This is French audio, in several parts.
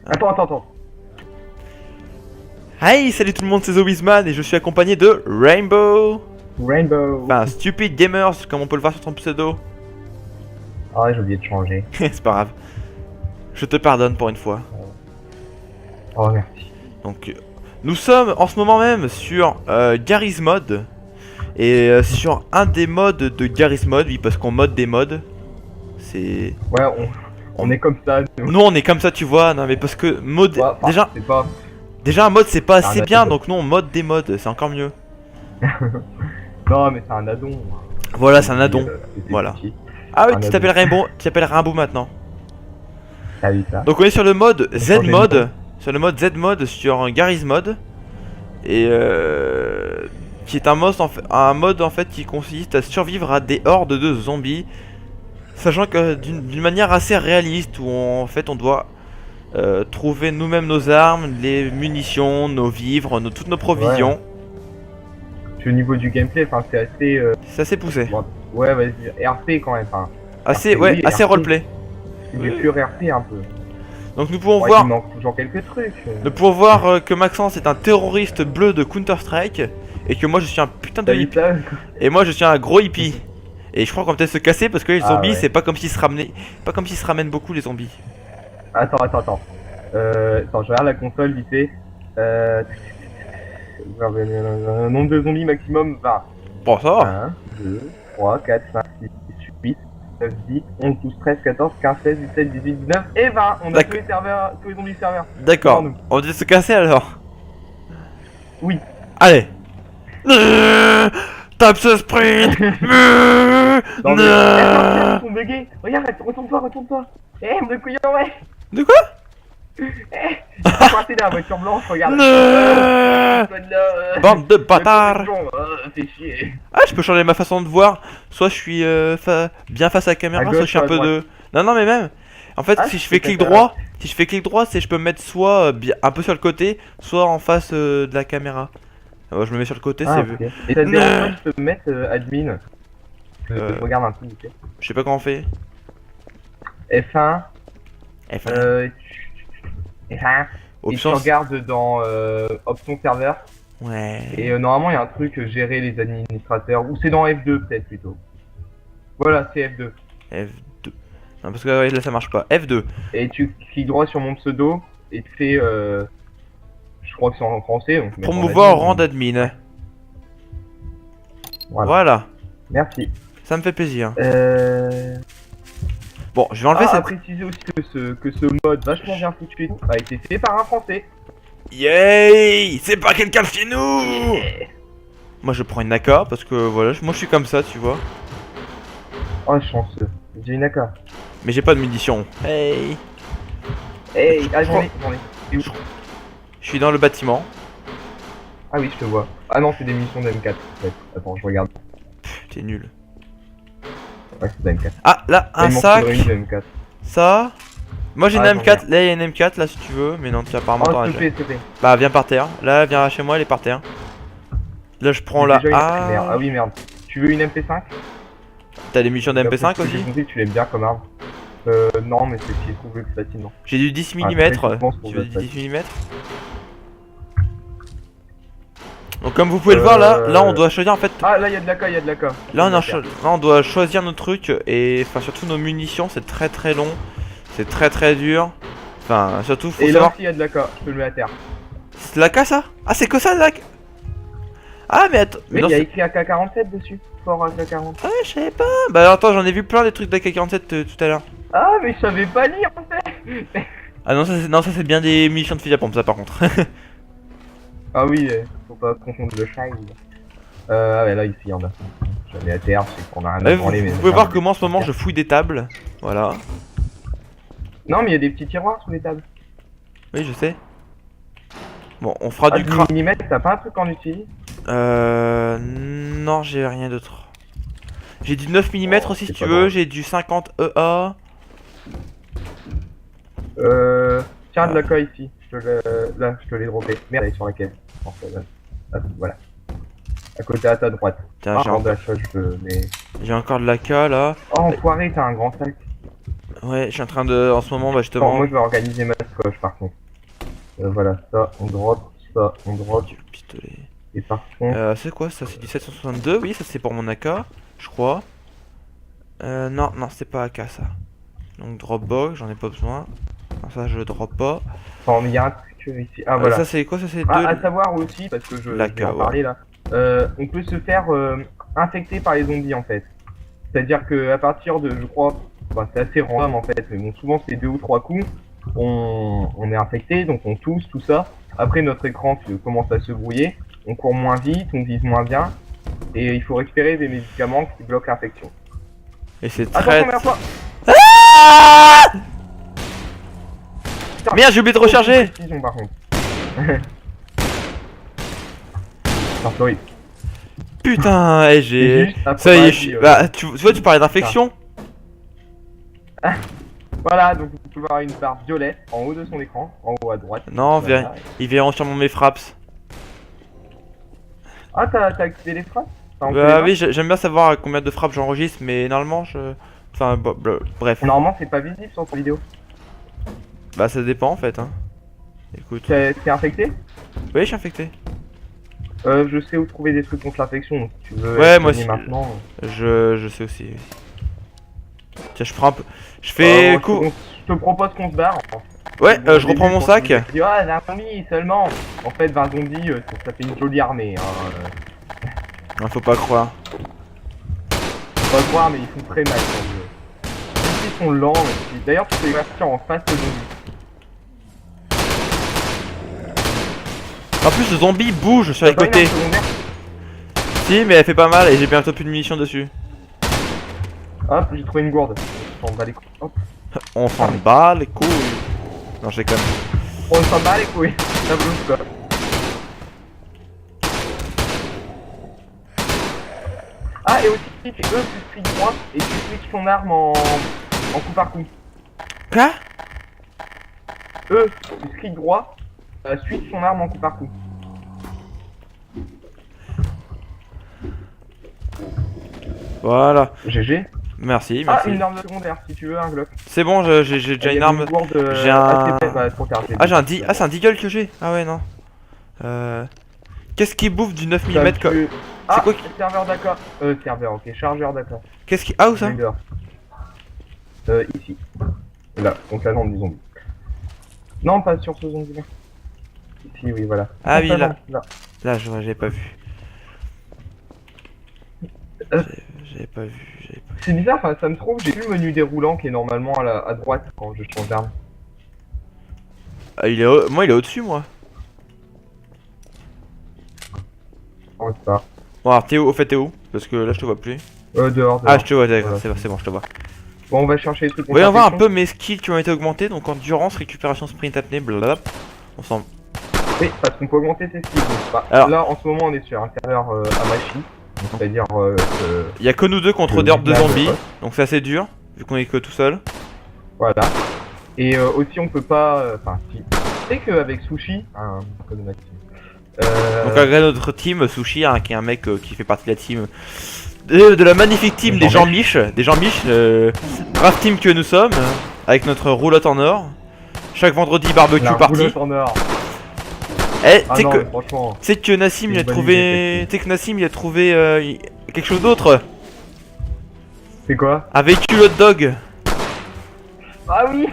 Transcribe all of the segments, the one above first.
Attends. Hey, salut tout le monde, c'est Zowisman et je suis accompagné de Rainbow. Enfin, Stupid Gamers, comme on peut le voir sur ton pseudo. Ah ouais, j'ai oublié de changer. C'est pas grave. Je te pardonne pour une fois. Oh merci. Donc, nous sommes en ce moment même sur Garry's Mod. Et sur un des modes de Garry's Mod, oui, parce qu'on mode des modes. C'est... Ouais, on est comme ça. Nous on est comme ça, tu vois. Non mais parce que mode... Ouais, Déjà un mode c'est pas assez bien, addon. donc nous on mode des modes, c'est encore mieux. Non mais c'est un addon. Voilà, c'est un addon. Voilà. Petit. Ah oui, Un tu addon. t'appelles Rainbow, tu t'appelles Rainbow maintenant. T'as vu ça? Donc on est sur le mode Z changer de mode, nom. sur le mode Z mode sur Garry's Mod. Et qui est un mode en fait qui consiste à survivre à des hordes de zombies. Sachant que d'une manière assez réaliste où en fait on doit trouver nous-mêmes nos armes, les munitions, nos vivres, toutes nos provisions. Puis au niveau du gameplay, enfin c'est assez. C'est assez poussé. Bon, ouais, vas-y, RP quand même. Enfin, Assez, RP, ouais, oui, assez RP. roleplay. C'est du pur RP un peu. Donc nous pouvons Ouais, voir, il manque toujours quelques trucs. nous pouvons voir que Maxence est un terroriste bleu de Counter-Strike et que moi je suis un putain de T'as vu hippie. ça? Et moi je suis un gros hippie. Et je crois qu'on va peut-être se casser parce que les Ah zombies ouais. c'est pas comme s'ils se ramenaient, pas comme s'ils se ramènent beaucoup les zombies. Attends. Attends, je regarde la console vite fait. Nombre de zombies maximum 20. Bon ça va. 1, 2, 3, 4, 5, 6, 8, 9, 10, 11, 12, 13, 14, 15, 16, 17, 18, 19 et 20. On a tous les serveurs, tous les zombies serveurs. D'accord. Nous. On va peut-être se casser alors. Oui. Allez. Tape ce sprint. Non mais, regarde, ils sont buggés. Regarde, retourne-toi. Eh, me couillon, ouais. De quoi? Eh, ils sont coincés dans la voiture blanche, regarde. Bande de bâtards. Fais chier. Ah, je peux changer ma façon de voir. Soit je suis bien face à la caméra, À soit gauche, je suis un à peu droite. de... Non, mais même. En fait, Ah, si je c'est fais clic peut-être droit, c'est je peux me mettre soit un peu sur le côté, soit en face de la caméra. Je me mets sur le côté, Ah, c'est... ok. Et ça te dérange pas, je peux me mettre admin. Je regarde un peu, ok. Je sais pas comment on fait. F1. F1. F1. Et tu Options. regardes dans options serveur. Ouais. Et normalement, il y a un truc gérer les administrateurs. Ou c'est dans F2 peut-être plutôt. Voilà, c'est F2. F2. Non, parce que ouais, là ça marche pas. F2. Et tu cliques droit sur mon pseudo. Et tu fais. Je crois que c'est en français. Donc Promouvoir rang d'admin. Voilà. Merci. Ça me fait plaisir. Bon, je vais enlever À cette... préciser aussi que ce mode vachement bien foutu a été fait par un français. Yay! C'est pas quelqu'un de chez nous! Moi je prends une AK parce que voilà, moi je suis comme ça, tu vois. Oh, chanceux. J'ai une AK. Mais j'ai pas de munitions. Hey! Hey, ah, j'en ai. Et où? Je suis dans le bâtiment. Ah oui, je te vois. Ah non, c'est des munitions de M4 peut-être. Attends, je regarde. Pff, t'es nul. Ouais, c'est de M4. Ah, là, un Il m'en sac. faudrait une de M4. Ça. Moi j'ai une Ah, M4, là il y a une M4 là si tu veux, mais non, tu apparemment t'en Oh, as s'il te déjà. plaît, s'il te plaît. Bah viens par terre, là viens chez moi, elle est par terre. Là je prends J'ai la déjà une A. primaire. Ah oui, merde. Tu veux une MP5? T'as des missions d'MP5 J'ai aussi? compris que tu l'aimes bien comme arme. Non, mais c'est ce qui est trouvé plus facilement. J'ai du 10 Ah, mm. je pense qu'on Tu veux va du 10 mm? Donc comme vous pouvez le voir là on doit choisir en fait. Ah, là, il y a de l'AK, il y a de l'AK. Là on doit choisir nos trucs et enfin surtout nos munitions, c'est très long. C'est très dur. Enfin surtout faut Et là savoir. aussi, il y a de l'AK. Je te le mets à terre. C'est la AK ça? Ah c'est que ça la AK? Ah mais attends. Mais non, il y a c'est- écrit AK-47 dessus. Fort AK-47. Ah je savais pas. Bah attends, j'en ai vu plein des trucs d'AK-47 tout à l'heure. Ah, mais je savais pas lire en fait. Ah non ça c'est bien des munitions de fusil à pompe ça par contre. Ah oui, faut pas confondre le shine. Ah ouais, là ici il y en a. Je la mets à terre, c'est qu'on a rien à Vous branler, mais. pouvez voir que moi en ce moment je fouille des tables. Voilà. Non, mais il y a des petits tiroirs sous les tables. Oui je sais. Bon on fera Ah, du 10 cra... mm, t'as pas un truc en utilise? Non j'ai rien d'autre. J'ai du 9 mm Oh, aussi si c'est tu pas veux, grave. j'ai du 50 EA. Tiens, de la colle ici. Là, je te l'ai droppé. Merde, elle est sur la caisse. Ah, voilà. À côté à ta droite. Tiens Ah, j'ai en d'achat, je peux, mais. encore de l'AK là. Oh, enfoiré, t'as un grand sac. Ouais, je suis en train de... En ce moment, bah Bon, justement... moi je vais organiser ma coche par contre. Voilà, ça on drop, ça on drop. Pistolet. Et par contre, C'est quoi ça? C'est du 762? Oui, ça c'est pour mon AK, je crois. Non, non, c'est pas AK ça. Donc Dropbox, j'en ai pas besoin. Non, ça je drop pas. enfin, il y a un truc ici. Ah voilà. Ça c'est quoi? Ça c'est Ah, deux. à savoir aussi, parce que je La vais en ouais. parler là, on peut se faire infecter par les zombies en fait. C'est-à-dire que à partir de, je crois, enfin, c'est assez random en fait, mais bon, souvent c'est 2 ou 3 coups, on est infecté, donc on tousse, tout ça. Après notre écran commence à se brouiller, on court moins vite, on vise moins bien, et il faut récupérer des médicaments qui bloquent l'infection. Et c'est très... Attention, vers toi. Merde, j'ai oublié de recharger. Précision, par contre. Non, sorry. Putain, j'ai... Juste après, Ça y est, vas-y, bah, tu vois, tu parlais d'infection. Voilà, donc vous pouvez voir une barre violette en haut de son écran, en haut à droite. Non, Voilà. ils verront sûrement mes fraps. Ah, t'as activé les frappes? Bah oui, j'aime bien savoir combien de frappes j'enregistre, mais normalement je... Enfin, bref. Normalement, c'est pas visible sur ta vidéo. Bah ça dépend en fait, hein. Écoute. T'es infecté? Oui, je suis infecté. Je sais où trouver des trucs contre l'infection, donc si tu veux... Ouais, moi essayer aussi. Maintenant. Je sais aussi. Tiens, je prends un peu... Je fais... Je te propose qu'on se barre. Ouais, Bon, au je reprends début, mon quand sac. tu me dis, ah, un zombie seulement. En fait, 20 zombies, ça fait une jolie armée. Hein. Non, faut pas croire. On va voir, mais ils font très mal. Ils sont lents. D'ailleurs, tu peux les partir en face de zombies. En plus, le zombie bouge sur les T'as pas une côtés. arme secondaire? Si, mais elle fait pas mal et j'ai bientôt plus de munitions dessus. Hop, j'ai trouvé une gourde. On va les couilles. Hop. On s'en bat les couilles. Non, j'ai quand même... On s'en bat les couilles. Ça bouge quoi. Ah, et aussi, tu cliques droit et tu switches ton arme en coup par coup. Quoi? Tu cliques droit, switch son arme en coup par coup. Voilà. GG. Merci, Ah, merci. une arme secondaire, si tu veux, un Glock. C'est bon, j'ai déjà une arme. J'ai J'ai un... trop tard, Ah, j'ai un ah, c'est un deagle que j'ai. Ah ouais, non. Qu'est-ce qui bouffe du 9 mm quoi? Ah, quoi serveur d'accord. Serveur, ok, chargeur d'accord. Qu'est-ce qui... Ah, où ça? Ici. Là, donc la lampe du zombie. Non, pas sur ce zombie là. Ici, oui, voilà. Ah oui, Donc, là. là. Là, j'avais pas vu. Euh. J'avais pas vu. C'est bizarre, enfin, ça me trouve, j'ai vu le menu déroulant qui est normalement à droite quand je change d'arme. Ah, moi, il est au-dessus, moi. Oh, c'est pas. Bon, alors, Théo, au fait, t'es où? Parce que là, je te vois plus. Dehors. Ah, je te vois, d'accord, Voilà. c'est bon, je te vois. Bon, on va chercher les trucs. Voyons voir un peu mes skills qui ont été augmentés. Donc, endurance, récupération, sprint, apnée, blablabla. On s'en... Oui, parce qu'on peut augmenter ses skills. Donc, bah, Alors. là, en ce moment, on est sur un serveur à machine. C'est-à-dire Il y a que nous deux contre d'ordre de zombies. Donc, c'est assez dur, vu qu'on est que tout seul. voilà. Et aussi, on peut pas. Enfin, si. Tu sais qu'avec Sushi, un peu de Maxime. Donc, agré notre team, Sushi, hein, qui est un mec qui fait partie de la team. De la magnifique team des gens miches. Des gens miches, brave team que nous sommes. Avec notre roulotte en or. Chaque vendredi, barbecue party. Eh, tu sais que Nassim il a trouvé. Tu sais que Nassim il a trouvé quelque chose d'autre. C'est quoi? Un véhicule hot dog. Ah oui.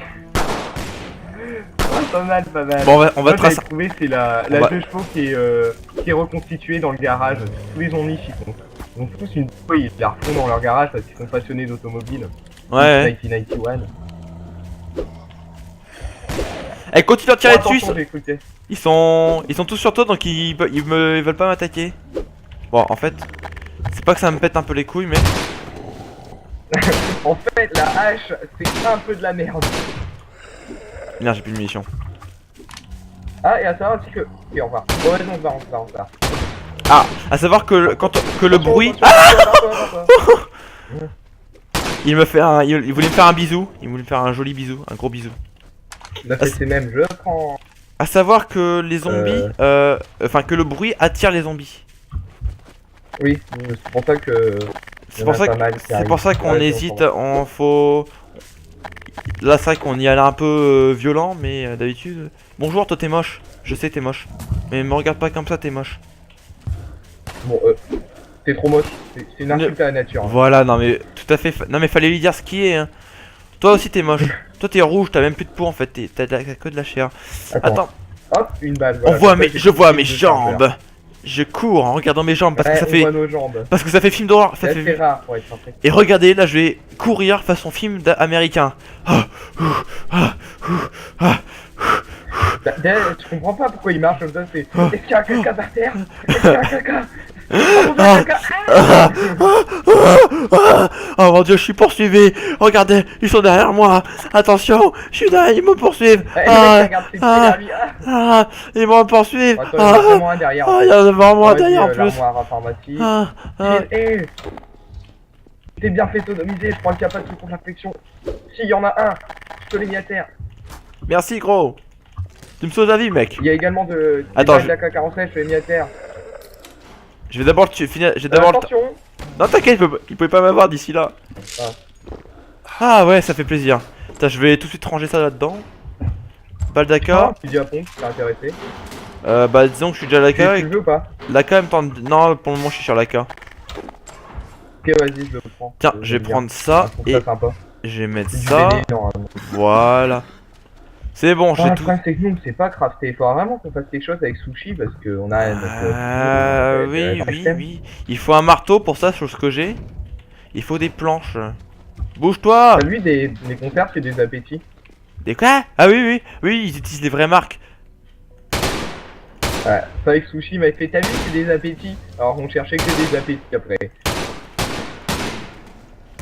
Pas mal, pas mal. Bon, on va tracer. trouvé, c'est la 2 chevaux qui est reconstituée dans le garage. Tous les zombies ils ont tous une ils la refont dans leur garage parce qu'ils sont passionnés d'automobile. Ouais. 1991. Eh, continue à tirer dessus. J'ai Ils sont tous sur toi donc ils veulent pas m'attaquer. Bon, en fait, c'est pas que ça me pète un peu les couilles, mais. En fait, la hache, c'est un peu de la merde. Merde, j'ai plus de munitions. Ah, et à savoir aussi que. Ok, on va. Ouais, non, on va. Ah, à savoir que le bruit. Il me fait il voulait me faire un bisou. Il voulait me faire un joli bisou, un gros bisou. Là, c'est même, je prends. À savoir que les zombies, enfin que le bruit attire les zombies. Oui, c'est pour ça que. C'est pour ça qu'on hésite, Là c'est vrai qu'on y allait un peu violent, mais d'habitude... Bonjour, toi t'es moche. Je sais t'es moche. Mais me regarde pas comme ça, t'es moche. Bon, t'es trop moche. C'est une insulte à la nature. Hein. Voilà, non mais tout à fait... Non mais fallait lui dire ce qui est. Hein. Toi aussi t'es moche. Toi t'es rouge, t'as même plus de peau en fait. T'as que de la chair. Attends. Hop, une balle. Voilà. Je vois mes jambes. Chargeur. Je cours en regardant mes jambes parce que ça on fait... voit nos jambes. Parce que ça fait film d'horreur. Ça C'est fait... rare pour être parfait. Et regardez, là je vais courir façon film américain. D'ailleurs, tu comprends pas pourquoi il marche comme ça, c'est... Est-ce qu'il y a quelqu'un par terre? Est-ce qu'il y a quelqu'un? Oh mon dieu, je suis poursuivi. Regardez, ils sont derrière moi. Attention, je suis derrière, ils me poursuivent. Ils me poursuivent. Attends, il y en a vraiment un derrière. Il y en a vraiment un derrière en plus. L'armoire informatique. T'es bien fait sodomiser, je crois qu'il n'y a pas de truc contre l'infection. Si, il y en a un. Je te l'ai mis à terre. Merci gros. Tu me sauves la vie mec. Il y a également de... Attends, de la AK-47, je te l'ai mis à terre. Je vais d'abord finir. J'ai d'abord. Attention. Non t'inquiète, il pouvait pas m'avoir d'ici là. Ah ouais, ça fait plaisir. Putain, je vais tout de suite ranger ça là-dedans. Balle d'AK. Tu dis à pompe, t'es intéressé. Bah disons que je suis déjà à l'AK. Tu le veux ou pas? L'AK me tente. Non, pour le moment je suis sur l'AK. Ok, vas-y, je le prends. Tiens, je vais prendre ça et sympa. je vais mettre ça. Hein. Voilà. C'est bon, j'ai Le tout. problème c'est que nous, c'est pas crafté. Il faudra vraiment qu'on fasse quelque chose avec Sushi parce qu'on a... Oui. Il faut un marteau pour ça, chose que j'ai. Il faut des planches. Bouge-toi. Lui, des conserves, c'est des appétits. Des quoi? Ah oui, ils utilisent les vraies marques. Ouais, ça avec Sushi m'a fait, t'as vu, c'est des appétits. Alors on cherchait que des appétits après.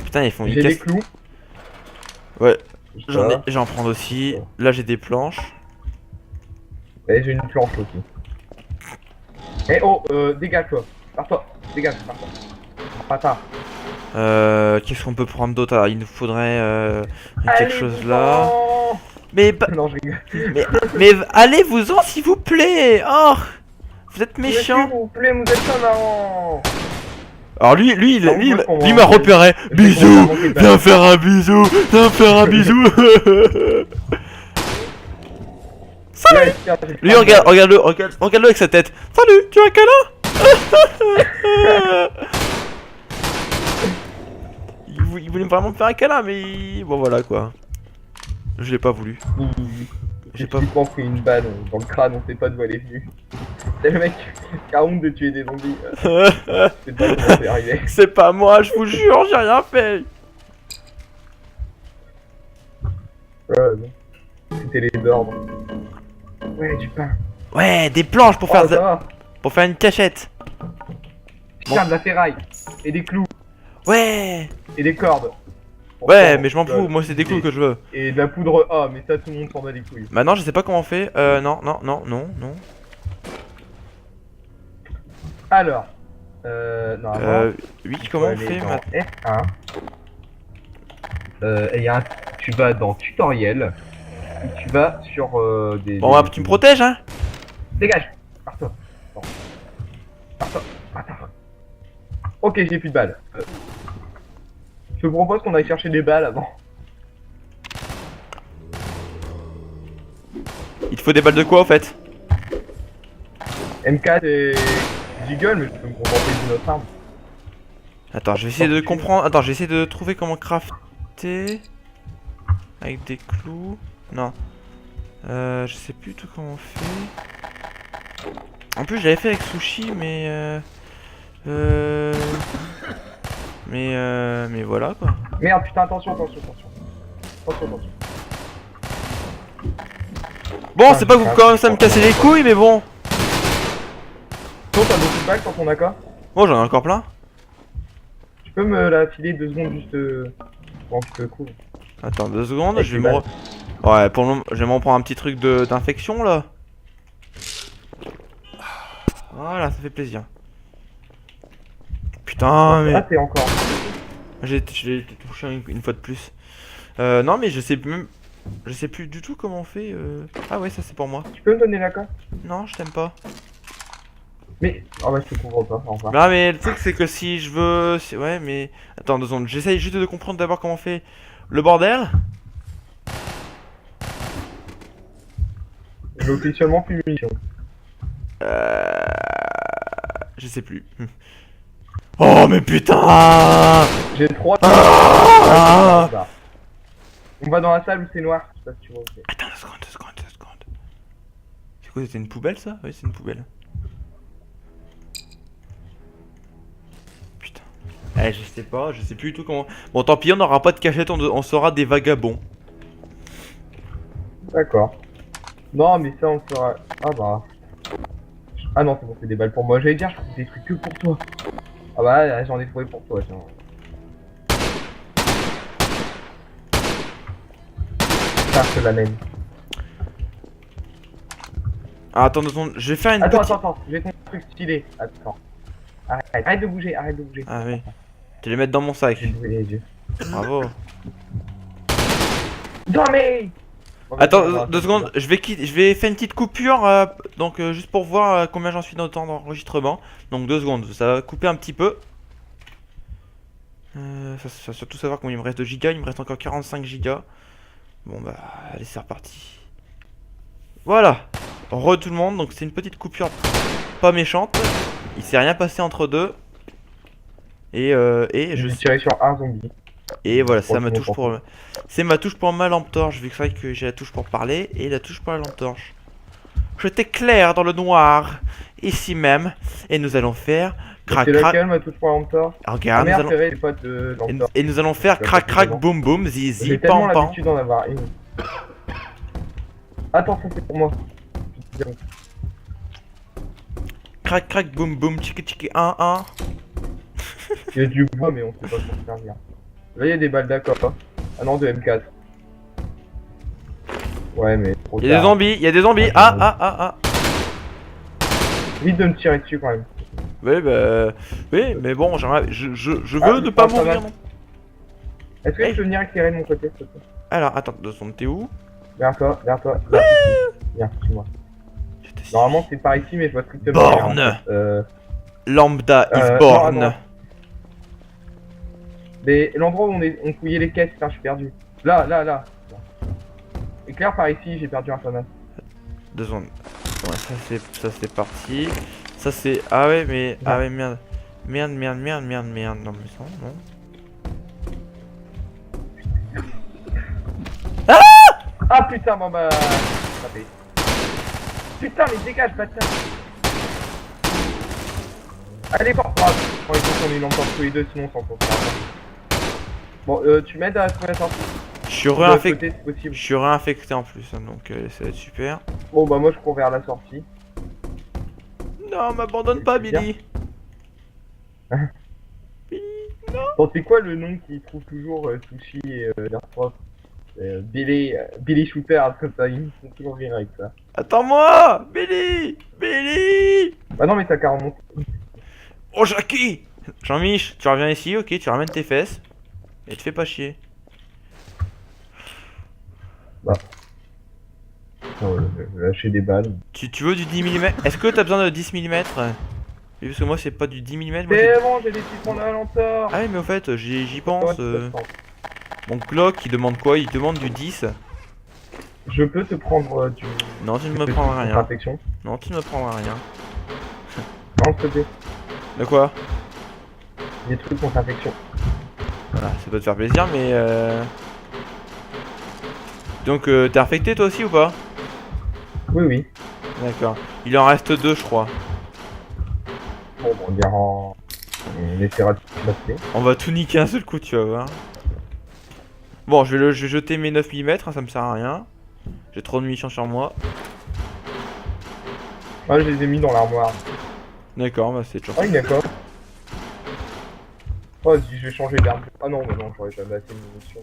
Putain, ils font une J'ai des clous. Ouais, j'en prends aussi. Là, j'ai des planches. Ouais, j'ai une planche aussi. Eh oh, dégage-toi. Pars-toi, dégage, pars-toi. Pas Qu'est-ce qu'on peut prendre d'autre? Alors, il nous faudrait quelque chose là. Mais non, je rigole. mais allez-vous-en s'il vous plaît. Oh, vous êtes méchant. S'il vous plaît, vous êtes pas marrant. Alors lui m'a repéré. Bisous, viens faire un bisou, Salut. Lui regarde-le avec sa tête. Salut, tu as un câlin? Il voulait vraiment me faire un câlin, mais bon voilà quoi. Je l'ai pas voulu. J'ai pas pris une balle dans le crâne, on sait pas d'où elle est venue. C'est le mec qui a honte de tuer des zombies. C'est pas comment c'est arrivé. C'est pas moi, je vous jure, j'ai rien fait. C'était les ordres. Ouais, du pain. Ouais, des planches pour faire une cachette. Tiens, de la ferraille. Et des clous. Ouais. Et des cordes. Ouais, mais je m'en fous, moi c'est des clous que je veux. Et de la poudre A, mais ça tout le monde s'en bat les couilles. Bah non, je sais pas comment on fait. Non. Alors. Non. Oui, comment on fait F1. Tu vas dans tutoriel. Et tu vas sur des. Bon, bah, tu me protèges, hein. Dégage. Pars-toi. Attends. Ok, j'ai plus de balles. Je te propose qu'on aille chercher des balles avant. Il te faut des balles de quoi en fait? M4 et Jiggle, mais je peux me contenter d'une autre arme. Attends, je vais essayer de comprendre. Attends, je vais essayer de trouver comment crafter. Avec des clous. Non. Je sais plus tout comment on fait. En plus, j'avais fait avec Sushi, mais voilà quoi. Merde, putain, attention. Bon, c'est pas que vous commencez à me casser les couilles, mais bon. Toi, t'as beaucoup de balles quand on a quoi? Bon, j'en ai encore plein. Tu peux me la filer 2 secondes juste pendant que je te couvre? Attends 2 secondes, je vais me ouais, pour le moment, je vais m'en prendre un petit truc d'infection là. Voilà, ça fait plaisir. Putain, mais... Ah, t'es encore... J'ai été touché une fois de plus. Non, mais je sais plus du tout comment on fait. Ah ouais, ça c'est pour moi. Tu peux me donner la cote? Non, je t'aime pas. Mais... Oh bah je te couvre pas, au revoir. Non mais le truc c'est que si je veux... Ouais mais... Attends 2 secondes, j'essaye juste de comprendre d'abord comment on fait le bordel. J'ai officiellement plus de munitions. Je sais plus. Oh mais putain. J'ai 3. Ah. On va dans la salle où c'est noir. Je sais pas si tu vois. Attends 2 secondes, 2 secondes, 2 secondes. C'est quoi, c'était une poubelle ça? Oui, c'est une poubelle. Putain. Eh, je sais pas, je sais plus du tout comment. Bon, tant pis, on n'aura pas de cachette, on sera des vagabonds. D'accord. Non, mais ça, on sera. Ah bah. Ah non, c'est bon, c'est des balles pour moi. J'allais dire, je trouve des trucs que pour toi. Ah bah, là, j'en ai trouvé pour toi, tiens. Ça, je te l'amène. Ah, attends 2 secondes, je vais faire une Attends, petite... attends, j'ai ton truc stylé. Attends. Arrête de bouger, arrête de bouger. Ah oui. Tu les mettre dans mon sac. J'ai brûlé les yeux. Bravo. Non mais Attends 2 secondes, je vais faire une petite coupure, donc juste pour voir combien j'en suis dans le temps d'enregistrement. Donc 2 secondes, ça va couper un petit peu. Ça surtout savoir combien il me reste de gigas, il me reste encore 45 gigas. Bon bah allez c'est reparti. Voilà. Re tout le monde, donc c'est une petite coupure pas méchante. Il s'est rien passé entre deux. Et je J'ai tiré sur un zombie. Et voilà, ça ma touche pour... C'est ma touche pour ma lampe torche, vu que c'est vrai que j'ai la touche pour parler et la touche pour la lampe torche. Je t'éclaire dans le noir, ici même, et nous allons faire crac C'est crac... laquelle ma touche pour la lampe torche? Regarde, merde, c'est vrai, j'ai pas de lampe torche. et nous allons faire crac crac boum boum, zizi, J'ai tellement pam pam. l'habitude d'en avoir une. Attends, ça c'est pour moi. Crac crac boum boum, tchiki tchiki 1-1. Il y a du bois, mais on sait pas s'en servir. Là, il y a des balles d'accord. Ah non, de M4. Ouais, mais trop tard. Il y a des zombies, il y a des zombies. Ah. Vite de me tirer dessus quand même. Oui, bah... Oui, mais bon, je veux Ah, ne pas ça va. mourir. Non. Est-ce que Hey. je peux venir éclairer de mon côté, s'il te plaît? Alors, attends, 2 secondes, t'es où? Vers toi, vers toi. Là, ici. Viens, suis-moi. Normalement, c'est par ici, mais je vois strictement rien, Born. en fait. Lambda is non, born. attends. Mais l'endroit où on fouillait les caisses, putain, je suis perdu. Là. Éclaire par ici, j'ai perdu un Thomas. 2 secondes. Ouais, ça c'est parti. Ça c'est... Ah ouais, mais... Ah ouais, merde. Merde. Non, mais ça, non. Ah putain, bon bah... tapé. Putain, mais dégage, bâtard. Allez, fort. Il faut qu'on ait une lampe torche tous les deux, sinon on s'en sortira pas. Bon, tu m'aides à trouver la sortie? Je suis réinfecté. De l'autre côté, c'est possible. Je suis réinfecté en plus, hein, donc ça va être super. Bon bah moi je cours vers la sortie. Non, m'abandonne pas, Billy. Bon, c'est quoi le nom qui trouve toujours Sushi et Airsoft? Billy Shooter, comme ça, ils font toujours rire avec ça. Attends-moi, Billy. Bah non mais t'as qu'à remonter. Oh, Jackie. Jean-Mich, tu reviens ici, ok, tu ramènes tes fesses. Et te fais pas chier. Bah. Attends, je vais lâcher des balles. Tu veux du 10 mm? Est-ce que t'as besoin de 10 mm? Oui, parce que moi c'est pas du 10 mm. C'est bon, j'ai des petits points de ralenteur. Ah oui, mais au fait, j'y pense. Mon Glock, il demande quoi? Il demande du 10. Je peux te prendre du... Non, tu ne me prendras rien. Infection. Non, tu ne me prendras rien. Non, s'il te plaît. De quoi? Des trucs contre infection. Voilà, ça peut te faire plaisir, mais Donc, t'es infecté toi aussi ou pas? Oui. D'accord. Il en reste 2, je crois. Bon, on dira en... On essaiera de se passer. On va tout niquer un seul coup, tu vas voir. Bon, je vais jeter mes 9 mm, hein, ça me sert à rien. J'ai trop de munitions sur moi. Ah, je les ai mis dans l'armoire. D'accord, bah c'est toujours Ah oui, d'accord. Oh, je vais changer d'arme. Ah non, mais non, j'aurais jamais assez de munitions.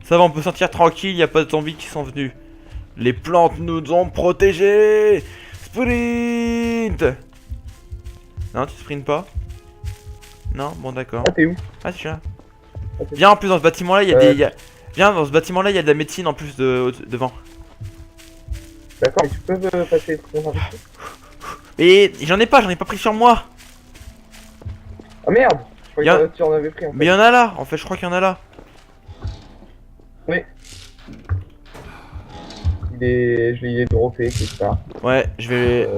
Ça va, on peut sentir tranquille, y a pas de zombies qui sont venus. Les plantes nous ont protégés. Sprint. Non, tu sprintes pas? Non, bon d'accord. Ah, t'es où? Ah, tu là. Ah, t'es- Viens, en plus dans ce bâtiment là, il y a des... Viens, dans ce bâtiment là, il y a de la médecine en plus devant. D'accord, mais tu peux passer contre infection? Et j'en ai pas pris sur moi. Ah merde! Je croyais Y'a- que tu en avais pris en fait. Mais il y en a là, en fait, je crois qu'il y en a là. Oui. je l'ai droppé, c'est ça. Ouais, je vais...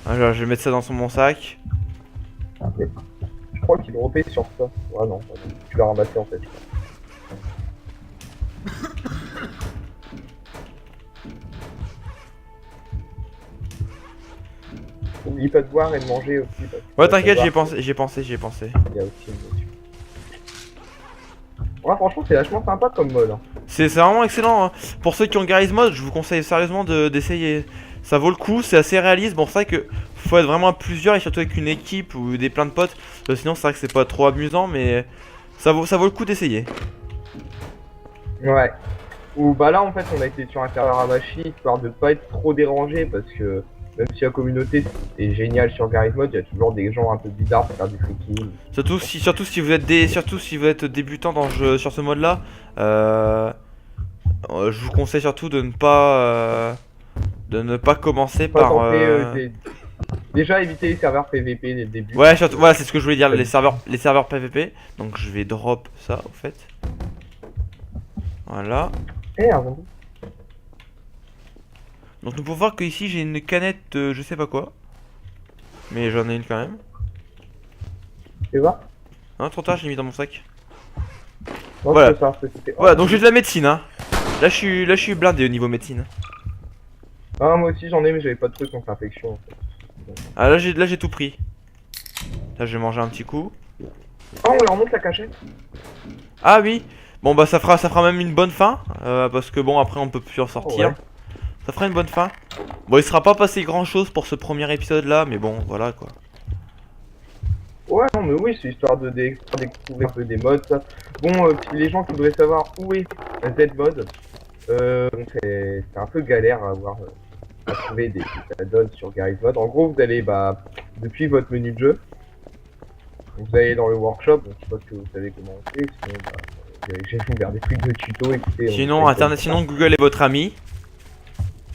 Alors, je vais mettre ça dans mon sac. Je crois qu'il est droppé sur ça. Ouais, non, tu l'as ramassé en fait. N'oublie pas de boire et de manger aussi. Ouais, t'inquiète, j'y ai pensé. Il y a aussi une notion. Ouais, franchement, c'est vachement sympa comme mode. Hein. C'est vraiment excellent. Hein. Pour ceux qui ont Garry's Mod, je vous conseille sérieusement d'essayer. Ça vaut le coup, c'est assez réaliste. Bon, c'est vrai que faut être vraiment à plusieurs et surtout avec une équipe ou des plein de potes. Sinon, c'est vrai que c'est pas trop amusant, mais ça vaut le coup d'essayer. Ouais. Ou bah là, en fait, on a été sur un serveur Amashi histoire de pas être trop dérangé parce que même si la communauté est géniale sur Garry's Mod, il y a toujours des gens un peu bizarres pour faire du freaking. Surtout si vous êtes débutant dans le jeu, sur ce mode là, je vous conseille surtout de ne pas commencer par. Déjà éviter les serveurs PVP dès le début. Ouais, surtout, voilà, c'est ce que je voulais dire, les serveurs PVP. Donc je vais drop ça au fait. Voilà. Donc nous pouvons voir que ici j'ai une canette de je sais pas quoi. Mais j'en ai une quand même. Tu vois? Hein, trop tard, je l'ai mis dans mon sac. Non, voilà. Voilà, donc j'ai de la médecine hein. Là je suis blindé au niveau médecine. Ah moi aussi j'en ai mais j'avais pas de truc contre l'infection en fait. Ah là j'ai tout pris. Là je vais manger un petit coup. Ah on leur montre la cachette. Ah oui. Bon bah ça fera même une bonne fin. Parce que bon après on peut plus en sortir. Ouais. Ça fera une bonne fin. Bon il sera pas passé grand chose pour ce premier épisode là. Mais bon voilà quoi. Ouais non mais oui c'est histoire de découvrir un peu des modes ça. Bon puis les gens qui voudraient savoir où est Z-Mod, c'est un peu galère à avoir à trouver des add-ons sur Garry's Mod. En gros vous allez depuis votre menu de jeu, vous allez dans le workshop, donc je pense que vous savez comment on fait, sinon j'ai vers des trucs de tuto, écoutez. Sinon Google est votre ami.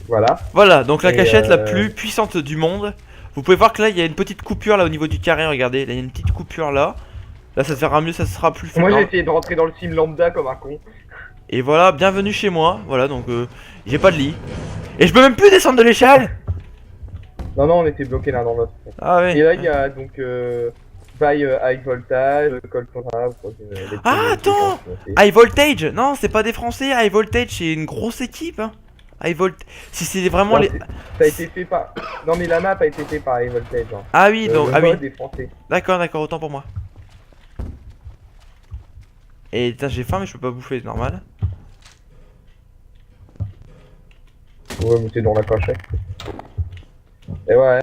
Voilà. Voilà, donc la cachette la plus puissante du monde. Vous pouvez voir que là il y a une petite coupure là au niveau du carré, regardez, là il y a une petite coupure là. Là ça sera mieux, ça sera plus fort. Moi j'ai essayé de rentrer dans le sim lambda comme un con. Et voilà, bienvenue chez moi, voilà donc j'ai pas de lit. Et je peux même plus descendre de l'échelle. Non on était bloqués l'un dans l'autre. Ah ouais. Et là il y a donc by high voltage, cold contrast. Ah attends, high voltage, non c'est pas des français, high voltage c'est une grosse équipe hein. High voltage, si c'est vraiment non, les... Ça a été fait par... Non mais la map a été fait par high voltage hein. Ah oui, donc... ah oui. Des français. D'accord, autant pour moi. Et putain j'ai faim mais je peux pas bouffer, c'est normal. Ouais mais c'est dans la cachette. Et ouais,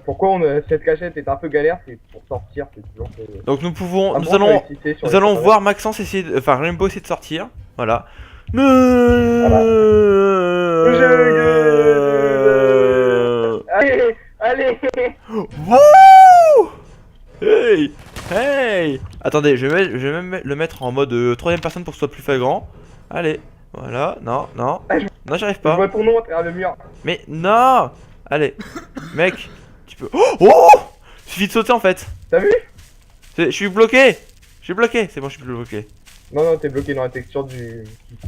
pourquoi cette cachette est un peu galère, c'est pour sortir, c'est toujours... Donc nous allons voir Maxence essayer de... Enfin Rainbow essayer de sortir, voilà. Allez Wouh. Hey. Attendez, je vais même le mettre en mode troisième personne pour que ce soit plus flagrant. Allez, voilà, non, j'arrive pas. Je vois ton nom à travers le mur. Mais non. Allez, mec, tu peux... Oh, suffit de sauter en fait. T'as vu? Je suis bloqué. C'est bon, je suis plus bloqué. Non, t'es bloqué dans la texture du...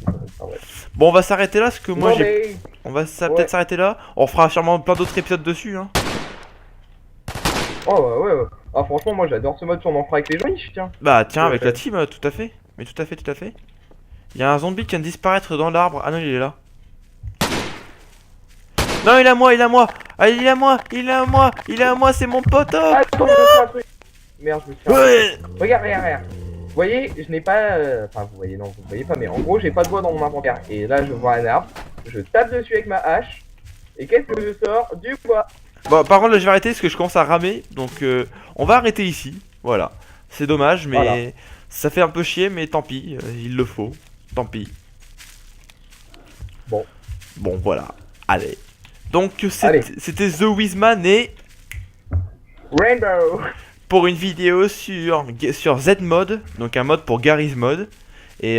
Ah, ouais. Bon, on va s'arrêter là, parce que moi j'ai... On va peut-être ouais. s'arrêter là. On fera sûrement plein d'autres épisodes dessus, hein. Oh, ouais. Ah, franchement, moi j'adore ce mode, on en fera avec les gens, tiens. Bah, tiens, avec la team, tout à fait. Mais tout à fait. Il y a un zombie qui vient de disparaître dans l'arbre. Ah non, il est là. Non, il est à moi. Ah, il est à moi, c'est mon poteau. Attends, un truc. Merde, je me suis... Ouais. Regarde. Vous voyez, je n'ai pas... Enfin, vous voyez, non, vous voyez pas, mais en gros, j'ai pas de bois dans mon inventaire. Et là, je vois un arbre, je tape dessus avec ma hache, et qu'est-ce que je sors? Du bois. Bon, par contre, là, je vais arrêter parce que je commence à ramer. Donc, on va arrêter ici. Voilà. C'est dommage, mais voilà. Ça fait un peu chier, mais tant pis. Il le faut. Tant pis. Bon, voilà. Allez. Donc, c'était The Wizman et... Rainbow. Pour une vidéo sur Z-Mod, donc un mode pour Garry's Mod. Et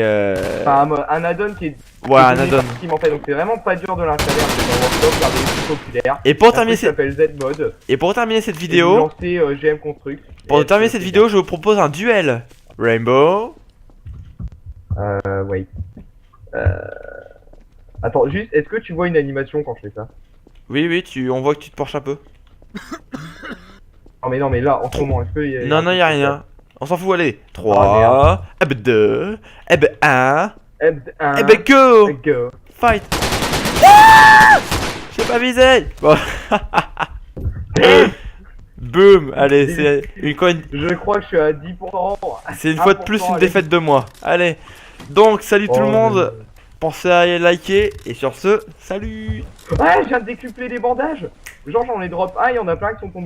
enfin, un add-on qui est... Ouais, un add-on. En fait, donc c'est vraiment pas dur de l'installer, c'est dans Workshop, par des trucs populaires. Et pour terminer cette vidéo... lancer GM Construct. Pour terminer cette vidéo, je vous propose un duel. Rainbow. Wait. Attends, juste, est-ce que tu vois une animation quand je fais ça? Oui, oui, on voit que tu te penches un peu. Non, mais là, en ce moment, est-ce que y a Non, un non, truc y a qui se passe? rien. On s'en fout, allez. Ah, merde. 3, eh ben 2, eh ben 1, eh 1, ben go! go. Fight! J'ai pas visé! Bon. Boom! Allez, c'est une, Je crois que je suis à 10%. c'est une fois de plus 1%, une allez. défaite de moi. Allez. Donc, salut tout le Oh, monde. Pensez à liker. Et sur ce, salut! Ouais, je viens de décupler les bandages. Genre, j'en ai drop. Ah, il y en a plein qui sont tombés.